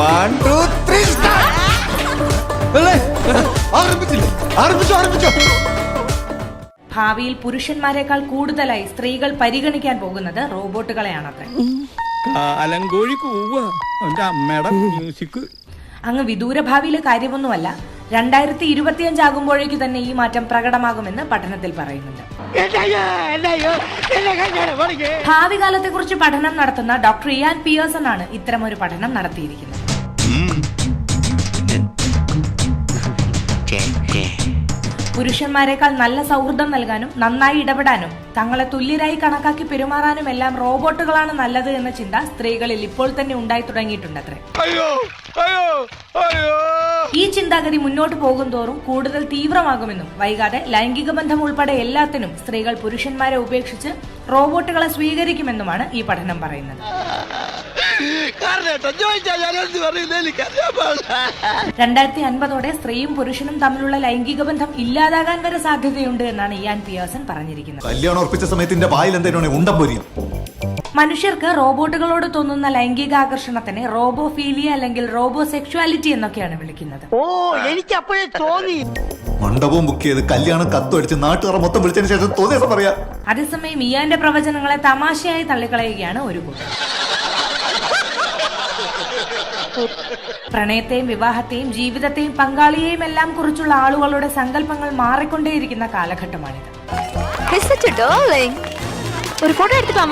1 2 3 start. ആരംഭിച്ചോ. ഭാവിയിൽ പുരുഷന്മാരെക്കാൾ കൂടുതലായി സ്ത്രീകൾ പരിഗണിക്കാൻ പോകുന്നത് റോബോട്ടുകളെയാണത്രേ. അങ്ങ് വിദൂര ഭാവിയിലെ കാര്യമൊന്നുമല്ല, 2025 ആകുമ്പോഴേക്ക് തന്നെ ഈ മാറ്റം പ്രകടമാകുമെന്ന് പഠനത്തിൽ പറയുന്നുണ്ട്. ഭാവി കാലത്തെക്കുറിച്ച് പഠനം നടത്തുന്ന ഡോക്ടർ ഇയാൻ പിയേഴ്സൺ ആണ് ഇത്തരമൊരു പഠനം നടത്തിയിരിക്കുന്നത്. പുരുഷന്മാരെക്കാൾ നല്ല സൗഹൃദം നൽകാനും നന്നായി ഇടപെടാനും തങ്ങളെ തുല്യരായി കണക്കാക്കി പെരുമാറാനും എല്ലാം റോബോട്ടുകളാണ് നല്ലത് എന്ന ചിന്ത സ്ത്രീകളിൽ ഇപ്പോൾ തന്നെ ഉണ്ടായി തുടങ്ങിയിട്ടുണ്ടത്രേ. ഈ ചിന്താഗതി മുന്നോട്ട് പോകുന്തോറും കൂടുതൽ തീവ്രമാകുമെന്നും വൈകാതെ ലൈംഗിക ബന്ധം ഉൾപ്പെടെ എല്ലാത്തിനും സ്ത്രീകൾ പുരുഷന്മാരെ ഉപേക്ഷിച്ച് റോബോട്ടുകളെ സ്വീകരിക്കുമെന്നുമാണ് ഈ പഠനം പറയുന്നത്. 2050 സ്ത്രീയും പുരുഷനും തമ്മിലുള്ള ലൈംഗിക ബന്ധം ഇല്ലാതാകാൻ വരെ സാധ്യതയുണ്ട് എന്നാണ് ഇയാൻ പിയേഴ്സൺ പറഞ്ഞിരിക്കുന്നത്. കല്യാണം ഉറപ്പിച്ച സമയത്തിന്റെ വായിൽ എന്തെങ്കിലും ഉണ്ടപ്പോരിയും. മനുഷ്യർക്ക് റോബോട്ടുകളോട് തോന്നുന്ന ലൈംഗിക ആകർഷണത്തിനെ റോബോഫീലിയ അല്ലെങ്കിൽ റോബോ സെക്ഷുവാലിറ്റി എന്നൊക്കെയാണ് വിളിക്കുന്നത്. എനിക്ക് അപ്പോഴേ തോന്നി. മണ്ഡപവും ബുക്ക് ചെയ്ത് കല്യാണം കത്തുവടിച്ച് നാട്ടുകാർ മൊത്തം വിളിച്ചതിന് ശേഷം തോന്നിയ പറയാ. അതേസമയം ഇയാന്റെ പ്രവചനങ്ങളെ തമാശയായി തള്ളിക്കളയുകയാണ് ഒരു കൂട്ടർ. പ്രണയത്തെയും വിവാഹത്തെയും ജീവിതത്തെയും പങ്കാളിയെയും എല്ലാം കുറിച്ചുള്ള ആളുകളുടെ സങ്കല്പങ്ങൾ മാറിക്കൊണ്ടേയിരിക്കുന്ന കാലഘട്ടമാണിത്. ഒരു ഫോട്ടോ എടുത്തിട്ടാ